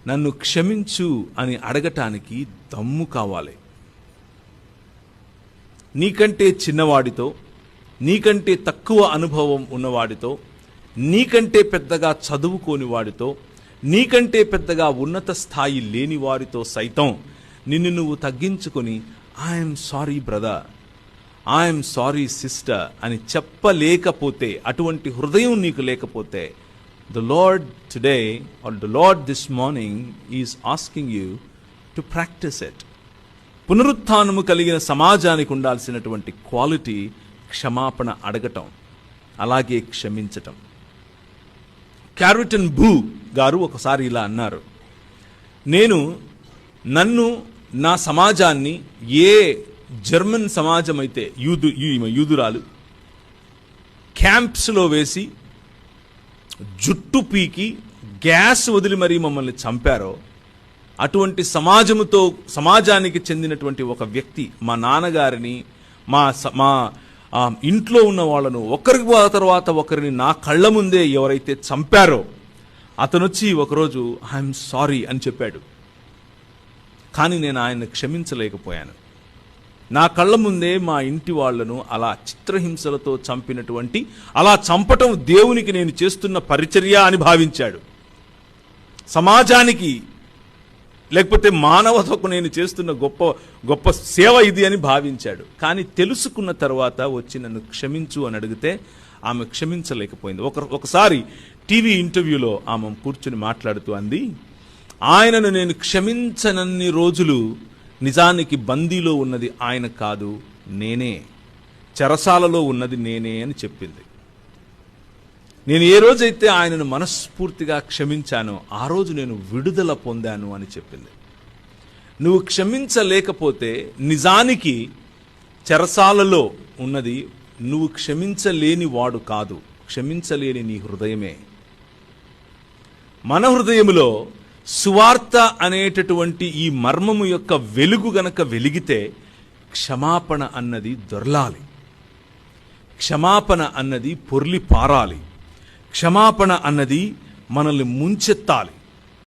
నన్ను క్షమించు అని అడగటానికి దమ్ము కావాలి. నీకంటే చిన్నవాడితో, నీకంటే తక్కువ అనుభవం ఉన్నవాడితో, నీకంటే పెద్దగా చదువుకోని వాడితో, నీకంటే పెద్దగా ఉన్నత స్థాయి లేని వారితో సైతం నిన్ను నువ్వు తగ్గించుకొని I'm sorry brother, I'm sorry sister అని చెప్పలేకపోతే, అటువంటి హృదయం నీకు లేకపోతే, the Lord today or the Lord this morning is asking you to practice it. పునరుత్థానము కలిగిన సమాజానికి ఉండాల్సినటువంటి క్వాలిటీ క్షమాపణ అడగటం, అలాగే క్షమించటం. క్యారిటన్ బూ గారు ఒకసారి ఇలా అన్నారు, నన్ను నా సమాజాన్ని ఏ జర్మన్ సమాజం అయితే యూదురాలు క్యాంప్స్లో వేసి జుట్టు పీకి గ్యాస్ వదిలి మరీ మమ్మల్ని చంపారో, అటువంటి సమాజానికి చెందినటువంటి ఒక వ్యక్తి మా నాన్నగారిని, మా ఇంట్లో ఉన్న వాళ్ళను ఒకరికి తర్వాత ఒకరిని నా కళ్ళ ముందే ఎవరైతే చంపారో అతను వచ్చి ఒకరోజు ఐఎమ్ సారీ అని చెప్పాడు. కానీ నేను ఆయన్ని క్షమించలేకపోయాను. నా కళ్ళ ముందే మా ఇంటి వాళ్లను అలా చిత్రహింసలతో చంపినటువంటి, అలా చంపటం దేవునికి నేను చేస్తున్న పరిచర్య అని భావించాడు. సమాజానికి లేకపోతే మానవతకు నేను చేస్తున్న గొప్ప సేవ ఇది అని భావించాడు. కానీ తెలుసుకున్న తర్వాత వచ్చి నన్ను క్షమించు అని అడిగితే ఆమె క్షమించలేకపోయింది. ఒకసారి టీవీ ఇంటర్వ్యూలో ఆమె కూర్చుని మాట్లాడుతూ అంది, ఆయనను నేను క్షమించనన్ని రోజులు నిజానికి బందీలో ఉన్నది ఆయన కాదు, నేనే, చెరసాలలో ఉన్నది నేనే అని చెప్పింది. నేను ఏ రోజైతే ఆయనను మనస్ఫూర్తిగా క్షమించానో ఆ రోజు నేను విడుదల పొందాను అని చెప్పింది. నువ్వు క్షమించలేకపోతే నిజానికి చెరసాలలో ఉన్నది నువ్వు క్షమించలేని వాడు కాదు, క్షమించలేని నీ హృదయమే. మన హృదయములో సువార్త అనేటటువంటి ఈ మర్మము యొక్క వెలుగు గనక వెలిగితే క్షమాపణ అన్నది దొర్లాలి, క్షమాపణ అన్నది పొర్లి పారాలి, క్షమాపణ అన్నది మనల్ని ముంచెత్తాలి.